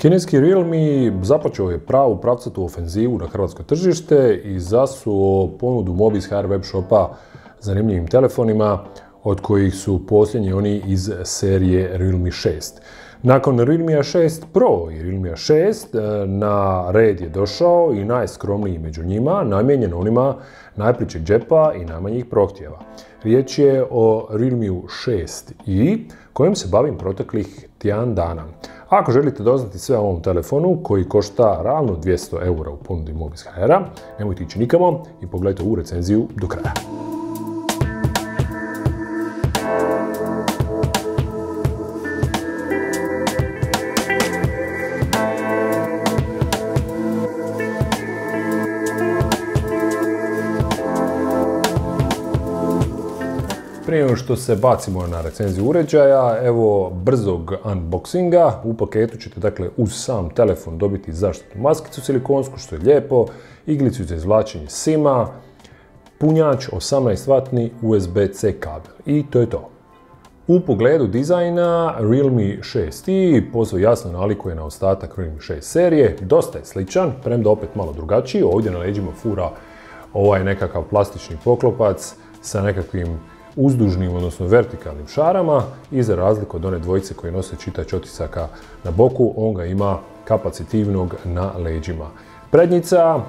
Kineski Realme započeo je pravu pravcatu ofenzivu na hrvatsko tržište i zasuo ponudu Mobis HR web shopa zanimljivim telefonima, od kojih su posljednji oni iz serije Realme 6. Nakon Realme 6 Pro i Realme 6 na red je došao i najskromniji među njima, namijenjen onima najplićeg džepa i najmanjih prohtjeva. Riječ je o Realme 6i kojim se bavim proteklih tjedan dana. Ako želite doznati sve o ovom telefonu koji košta ravno 200 eura u ponudi Mobis HR-a, nemojte ići nikamo i pogledajte ovu recenziju do kraja. Prije nego što se bacimo na recenziju uređaja, evo brzog unboxinga. U paketu ćete dakle uz sam telefon dobiti zaštitnu maskicu silikonsku, što je lijepo, iglicu za izvlačenje SIM-a, punjač 18W USB-C kabel i to je to. U pogledu dizajna Realme 6i posve jasno nalikuje na ostatak Realme 6 serije, dosta je sličan, premda opet malo drugačiji. Ovdje na leđima fura ovaj nekakav plastični poklopac sa nekakvim uzdužnim, odnosno vertikalnim šarama, i za razliku od one dvojice koji nose čitač otisaka na boku, on ga ima kapacitivnog na leđima. Prednjica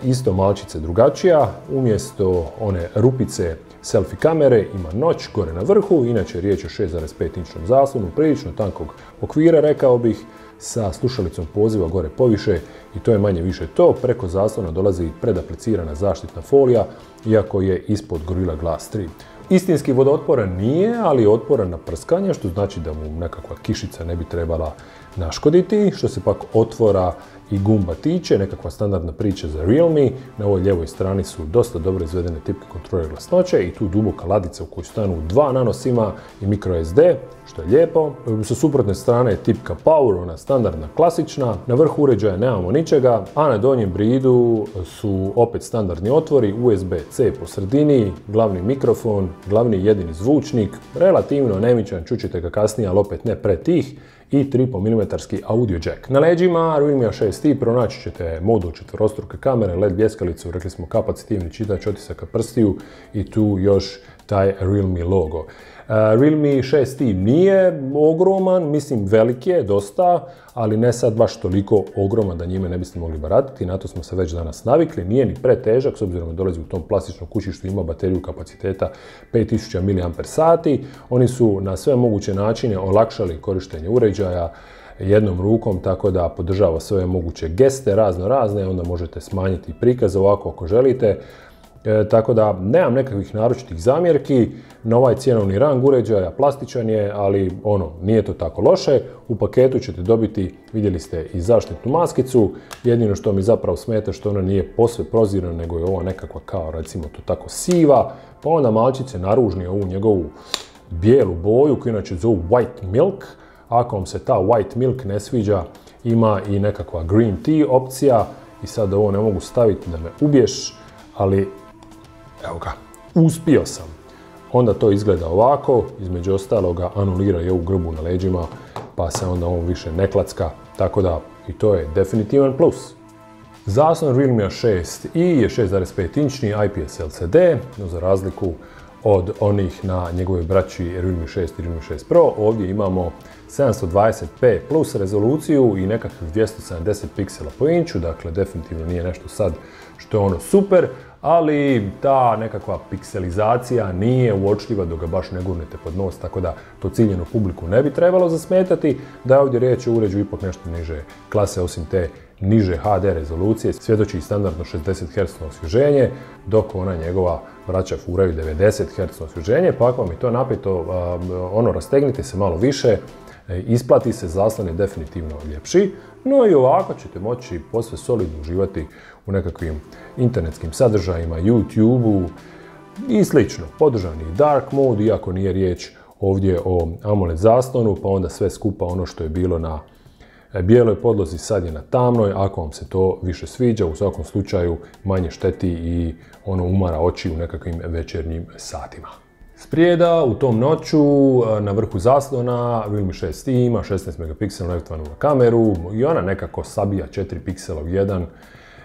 isto malčice drugačija, umjesto one rupice selfie kamere ima noć gore na vrhu, inače riječ je o 6,5 inčnom zaslonu, prilično tankog okvira rekao bih, sa slušalicom poziva gore poviše i to je manje više to. Preko zaslona dolazi predaplicirana zaštitna folija, iako je ispod Gorilla Glass 3. Istinski vodootporan nije, ali je otporan na prskanje, što znači da mu nekakva kišica ne bi trebala naškoditi. Što se pak otvora i gumba tiče, nekakva standardna priča za Realme. Na ovoj lijevoj strani su dosta dobro izvedene tipke kontrole glasnoće i tu duboka ladica u kojoj stanu 2 nano SIM-a i microSD, što je lijepo. Sa suprotne strane je tipka Power, ona standardna, klasična. Na vrhu uređaja nemamo ničega, a na donjem bridu su opet standardni otvori, USB-C po sredini, glavni mikrofon, glavni jedini zvučnik, relativno nemičan, čućete ga kasnije, ali opet ne pretih, i 3,5 mm audio jack. Na leđima Realme 6i pronaći ćete modul četvorostruke kamere, LED bljeskalicu, rekli smo kapacitivni čitač otisaka prstiju i tu još taj Realme logo. Realme 6i nije ogroman, mislim velik je, dosta, ali ne sad baš toliko ogroman da njime ne biste mogli baratiti, na to smo se već danas navikli. Nije ni pretežak, s obzirom da dolazi u tom plastičnom kućištu, ima bateriju kapaciteta 5000 mAh. Oni su na sve moguće načine olakšali korištenje uređaja jednom rukom, tako da podržava sve moguće geste razne, onda možete smanjiti prikaz ovako ako želite. Tako da nemam nekakvih naročitih zamjerki na ovaj cjenovni rang uređaja, plastičan je, ali nije to tako loše. U paketu ćete dobiti, vidjeli ste, i zaštitnu maskicu. Jedino što mi zapravo smeta što ona nije posve prozirana, nego je ova nekakva kao, recimo to tako, siva, pa onda malčice naružnije ovu njegovu bijelu boju koju inače zovu white milk. Ako vam se ta white milk ne sviđa, ima i nekakva green tea opcija i sad ovo ne mogu staviti da me ubiješ, ali evo ga, uspio sam. Onda to izgleda ovako, između ostaloga anulira i ovu grbu na leđima, pa se onda on više ne klacka, tako da i to je definitivan plus. Zaslon Realme 6i je 6,5 inčni IPS LCD, no za razliku od onih na njegovoj braći Realme 6 i Realme 6 Pro, ovdje imamo 720p plus rezoluciju i nekakvih 270 piksela po inču, dakle definitivno nije nešto sad što je super, ali ta nekakva pikselizacija nije uočljiva dok ga baš ne gurnete pod nos, tako da to ciljenu publiku ne bi trebalo zasmetati. Da je ovdje riječ o uređaju ipak nešto niže klase, osim te niže HD rezolucije, svjedoči i standardno 60 Hz osvježenje, dok ona njegova braća furaju 90 Hz osvježenje, pa ako vam je to napeto, rastegnite se malo više, isplati se, zaslon je definitivno ljepši, no i ovako ćete moći posve solidno uživati u nekakvim internetskim sadržajima, YouTube-u i slično. Podržan je dark mode, iako nije riječ ovdje o AMOLED zaslonu, pa onda sve skupa ono što je bilo na bijeloj podlozi sad je na tamnoj. Ako vam se to više sviđa, u svakom slučaju manje šteti i umara oči u nekakvim večernjim satima. Sprijeda u tom noću na vrhu zaslona Realme 6i ima 16 megapiksela elektronovnu kameru i ona nekako sabija 4 piksela u jedan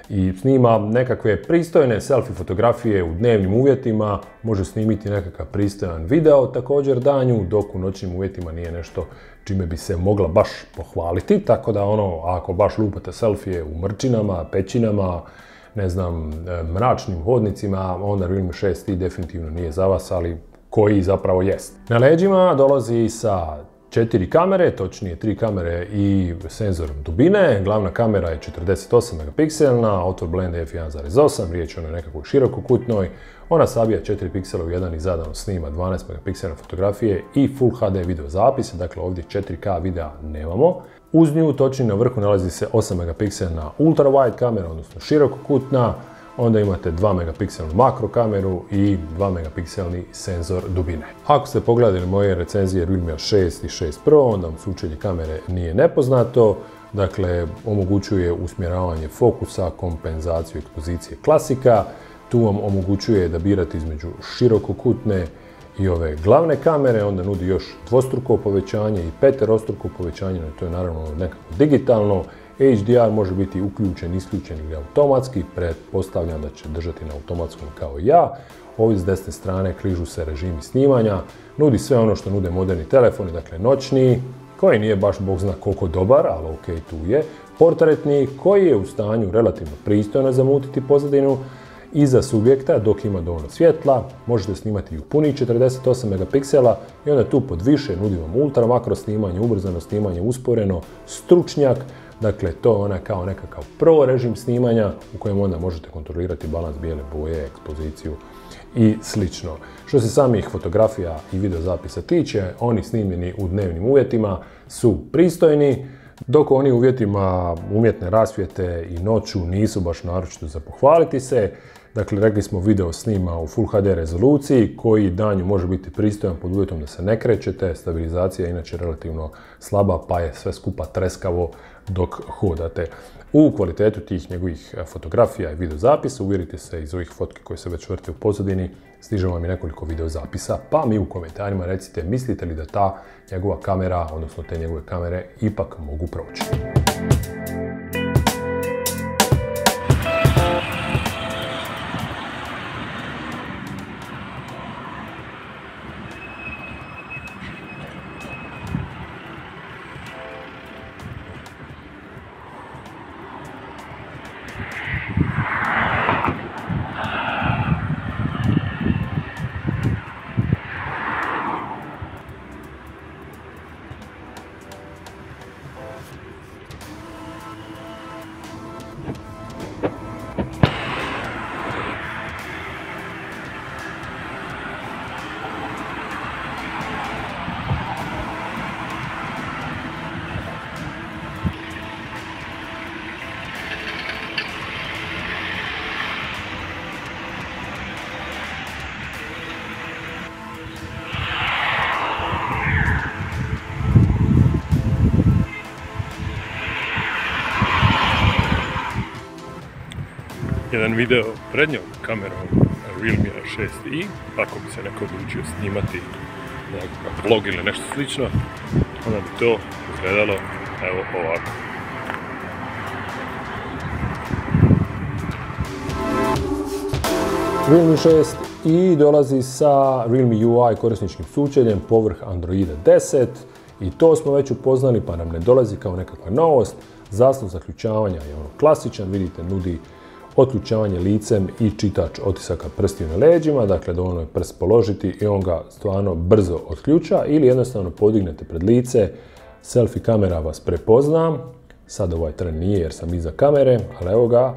i snima nekakve pristojne selfie fotografije u dnevnim uvjetima, može snimiti nekakav pristojan video također danju, dok u noćnim uvjetima nije nešto čime bi se mogla baš pohvaliti, tako da ako baš lupate selfije u mrčinama, pećinama, ne znam, mračnim hodnicima, onda Realme 6i definitivno nije za vas, ali koji zapravo jest. Na leđima dolazi sa 4 kamere, točnije 3 kamere i senzor dubine. Glavna kamera je 48 megapikselna, otvor blenda f1.8, riječ je o nekakvoj širokokutnoj. Ona sabija 4 piksela u jedan i zadano snima 12 megapikselne fotografije i Full HD video zapise, dakle ovdje 4K videa nemamo. Uz nju točnije na vrhu nalazi se 8 megapikselna ultra wide kamera, odnosno širokokutna. Onda imate 2 megapikselnu makro kameru i 2 megapikselni senzor dubine. Ako ste pogledali moje recenzije Realme 6 i 6 Pro, onda vam sučelje kamere nije nepoznato. Dakle, omogućuje usmjeravanje fokusa, kompenzaciju ekspozicije klasika. Tu vam omogućuje da birate između širokokutne i ove glavne kamere, onda nudi još dvostruko povećanje i peterostruko povećanje, to je naravno nekako digitalno. HDR može biti uključen, isključen ili automatski, pretpostavljam da će držati na automatskom kao i ja. Ovdje s desne strane križu se režimi snimanja, nudi sve ono što nude moderni telefoni, dakle noćni, koji nije baš bog zna koliko dobar, ali ok, tu je. Portretni, koji je u stanju relativno pristojno zamutiti pozadinu iza subjekta dok ima dovoljno svjetla, možete snimati i u punih 48 megapiksela i onda tu pod više nudi vam ultra makro snimanje, ubrzano snimanje, usporeno, stručnjak. Dakle, to je ona kao nekakav pro režim snimanja u kojem onda možete kontrolirati balans bijele boje, ekspoziciju i slično. Što se samih fotografija i videozapisa tiče, oni snimljeni u dnevnim uvjetima su pristojni, dok oni u uvjetima umjetne rasvjete i noću nisu baš naročito za pohvaliti se. Dakle, rekli smo video snima u Full HD rezoluciji koji danju može biti pristojan pod uvjetom da se ne krećete, stabilizacija je inače relativno slaba pa je sve skupa treskavo dok hodate. U kvalitetu tih njegovih fotografija i videozapisa uvjerite se iz ovih fotki koje se već vrte u pozadini, stiže vam i nekoliko videozapisa, pa mi u komentarima recite mislite li da ta njegova kamera, odnosno te njegove kamere ipak mogu proći. Jedan video prednjom kamerom Realme 6i, ako bi se neko odlučio snimati nekakav vlog ili nešto slično, onda bi to izgledalo evo ovako. Realme 6i dolazi sa Realme UI korisničkim sučeljem povrh Androida 10 i to smo već upoznali pa nam ne dolazi kao nekakva novost. Zaslon zaključavanja je ono klasičan, vidite nudi otključavanje licem i čitač otisaka prstiju na leđima, dakle dovoljno je prst položiti i on ga stvarno brzo otključa ili jednostavno podignete pred lice, selfie kamera vas prepozna, sad ovaj tren nije jer sam iza kamere, ali evo ga,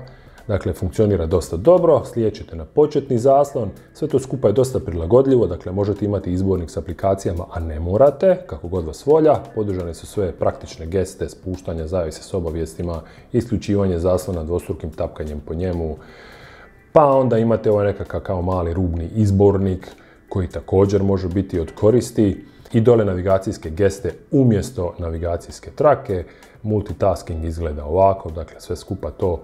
dakle funkcionira dosta dobro, slijećete na početni zaslon, sve to skupa je dosta prilagodljivo, dakle možete imati izbornik s aplikacijama, a ne morate, kako god vas volja, podržane su sve praktične geste, spuštanja zavjese s obavijestima, isključivanje zaslona dvostrukim tapkanjem po njemu, pa onda imate ovaj nekakav kao mali rubni izbornik koji također može biti od koristi. i dole navigacijske geste umjesto navigacijske trake. Multitasking izgleda ovako, dakle sve skupa to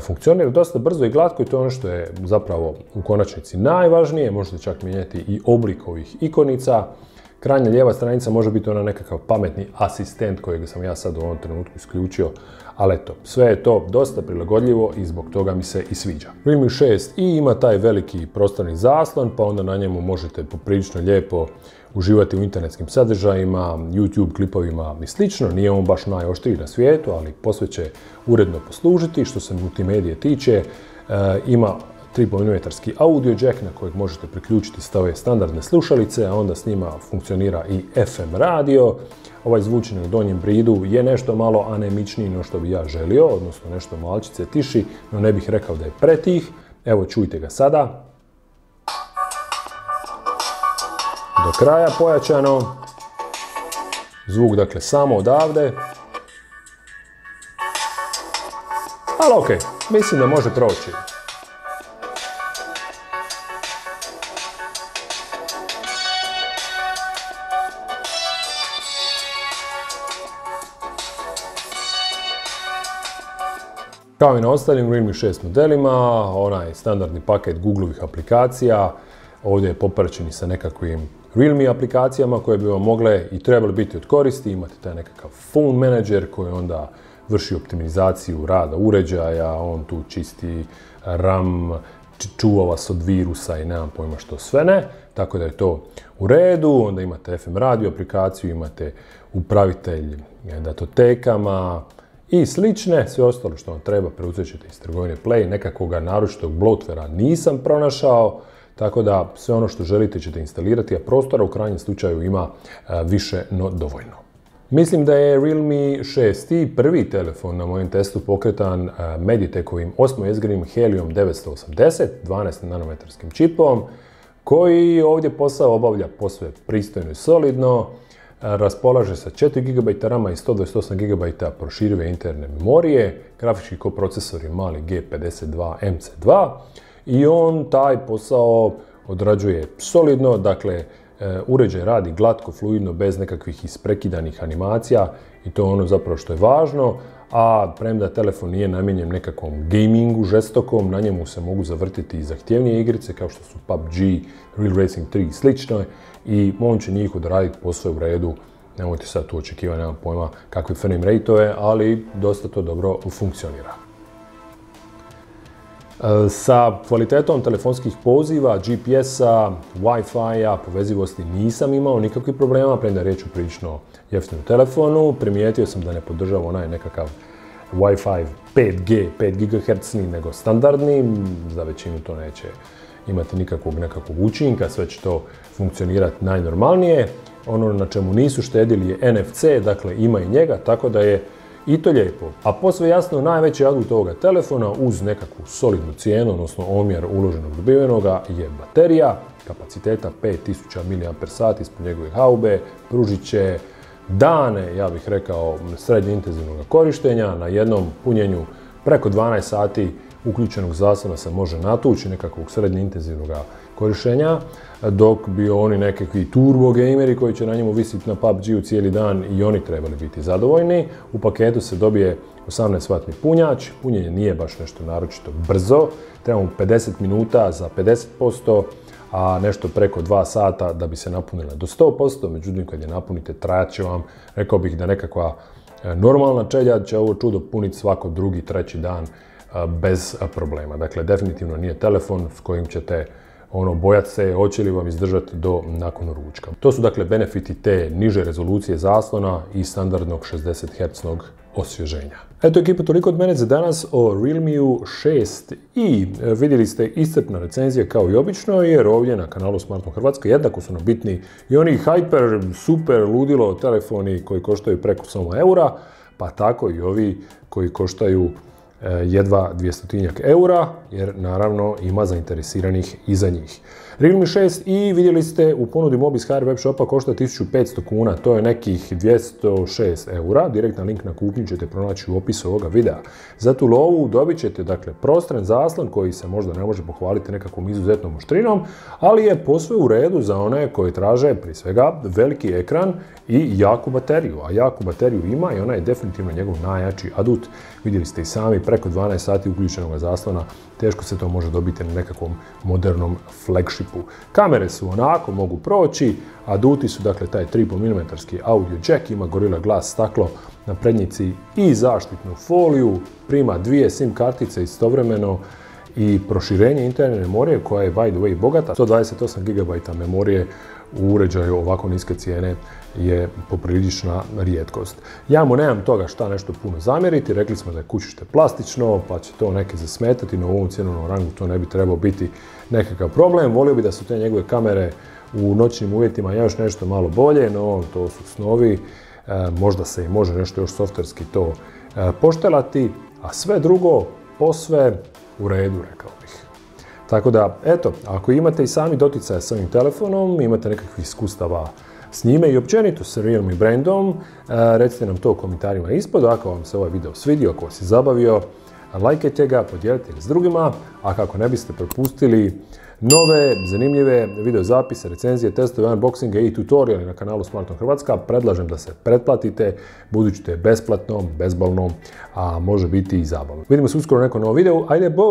funkcionira dosta brzo i glatko i to je ono što je zapravo u konačnici najvažnije. Možete čak mijenjati i oblik ovih ikonica. Krajnja lijeva stranica može biti ona nekakav pametni asistent kojeg sam ja sad u ovom trenutku isključio, ali eto, sve je to dosta prilagodljivo i zbog toga mi se i sviđa. Realme 6i ima taj veliki prostorni zaslon, pa onda na njemu možete poprilično lijepo uživati u internetskim sadržajima, YouTube klipovima i slično. Nije on baš najoštriji na svijetu, ali posve će uredno poslužiti. Što se multimedije tiče, ima 3,5 mm audio jack na kojeg možete priključiti stave standardne slušalice, a onda s njima funkcionira i FM radio. Ovaj zvučnik na donjem bridu je nešto malo anemičniji no što bi ja želio, odnosno nešto malčice tiši, no ne bih rekao da je pretih. Evo, čujte ga sada. Do kraja pojačano. Zvuk, dakle, samo odavde. Ali ok, mislim da može proći. Kao i na ostalim Realme 6 modelima, onaj standardni paket Googlovih aplikacija, ovdje je popraćen sa nekakvim Realme aplikacijama koje bi vam mogle i trebali biti od koristi. Imate taj nekakav phone manager koji onda vrši optimizaciju rada uređaja, on tu čisti RAM, čuva vas od virusa i nemam pojma što sve ne, tako da je to u redu. Onda imate FM radio aplikaciju, imate upravitelj datotekama i slične, sve ostalo što vam treba preuzet ćete iz trgovine Play. Nekakvoga naročitog bloatvera nisam pronašao, tako da sve ono što želite ćete instalirati, a prostora u krajnjem slučaju ima više no dovoljno. Mislim da je Realme 6i prvi telefon na mojem testu pokretan Mediatekovim 8. S-Grim Helium 980, 12 nanometarskim čipom, koji ovdje posao obavlja posve pristojno i solidno. Raspolaže sa 4 GB RAM-a i 128 GB proširive interne memorije, grafički koprocesor je mali G52 MC2 i on taj posao odrađuje solidno, dakle uređaj radi glatko, fluidno, bez nekakvih isprekidanih animacija i to je ono zapravo što je važno, a premda telefon nije namijenjen nekakvom gamingu žestokom, na njemu se mogu zavrtiti i zahtjevnije igrice kao što su PUBG, Real Racing 3 i slično i on će njih odraditi posve u redu. Nemojte sad tu očekivati, nemam pojma kakve frame rate-ove, ali dosta to dobro funkcionira. Sa kvalitetom telefonskih poziva, GPS-a, Wi-Fi-a, povezivosti nisam imao nikakvih problema, premda je riječ o prilično jeftinom telefonu. Primijetio sam da ne podržava onaj nekakav Wi-Fi 5G, 5 GHz, nego standardni. Za većinu to neće imati nikakvog učinka, sve će to funkcionirati najnormalnije. Ono na čemu nisu štedili je NFC, dakle ima i njega, tako da je i to lijepo. A posve jasno, najveći adut ovoga telefona uz nekakvu solidnu cijenu, odnosno omjer uloženog dobivenoga, je baterija kapaciteta 5000 mAh ispod njegove haube, pružit će dane, ja bih rekao, srednje intenzivnog korištenja. Na jednom punjenju preko 12 sati uključenog zaslona se može natući nekakvog srednje intenzivnog korištenja, dok bi oni nekakvi turbo gameri koji će na njemu visiti na PUBG-u cijeli dan i oni trebali biti zadovoljni. U paketu se dobije 18W punjač, punjenje nije baš nešto naročito brzo, trebamo 50 minuta za 50%, a nešto preko 2 sata da bi se napunila do 100%, međutim kad je napunite trajat će vam, rekao bih da nekakva normalna čeljad će ovo čudo puniti svako drugi, treći dan bez problema. Dakle, definitivno nije telefon s kojim ćete bojati se hoće li vam izdržati do nakon ručka. To su dakle benefiti te niže rezolucije zaslona i standardnog 60 Hz osvježenja. Eto ekipa, toliko od mene za danas o Realmeu 6i. Vidjeli ste iscrpna recenzija kao i obično, jer ovdje na kanalu Smartphone Hrvatska jednako su nam bitni i oni hyper, super, ludilo telefoni koji koštaju preko 100 eura, pa tako i ovi koji koštaju jedva 200 eura, jer naravno ima zainteresiranih i za njih. Realme 6 i vidjeli ste u ponudi Mobis HR web shopa košta 1500 kuna, to je nekih 206 eura, direktna link na kupnju ćete pronaći u opisu ovoga videa. Za tu lovu dobit ćete dakle prostran zaslon koji se možda ne može pohvaliti nekakvom izuzetnom oštrinom, ali je posve u redu za one koji traže prije svega veliki ekran i jaku bateriju, a jaku bateriju ima i ona je definitivno njegov najjači adut. Vidjeli ste i sami, preko 12 sati uključenog zaslona, teško se to može dobiti na nekakvom modernom flagshipu. Kamere su onako, mogu proći, aduti su dakle taj 3,5 mm audio jack, ima Gorilla Glass staklo na prednjici i zaštitnu foliju, prima 2 SIM kartice istovremeno i proširenje interne memorije koja je by the way bogata. 128 GB memorije u uređaju ovako niske cijene je poprilična rijetkost. Ja mu nemam toga šta nešto puno zamjeriti, rekli smo da je kućište plastično, pa će to neke zasmetati, no u ovom cjenovnom rangu to ne bi trebao biti nekakav problem. Volio bi da su te njegove kamere u noćnim uvjetima još nešto malo bolje, no to su snovi, možda se i može nešto još softverski to poštelati, a sve drugo posve u redu, rekao bih. Tako da, eto, ako imate i sami doticaja s ovim telefonom, imate nekakvih iskustava s njime i općenito s Realme brandom, recite nam to u komentarima ispod. Ako vam se ovaj video svidio, ako vas je zabavio, lajkajte ga, podijelite ga s drugima, a kako ne biste propustili nove, zanimljive video zapise, recenzije, testove, unboxinge i tutoriali na kanalu Smartphone Hrvatska, predlažem da se pretplatite, budući da je besplatno, bezbolno, a može biti i zabavno. Vidimo se uskoro u nekom novom videu, ajde, boj!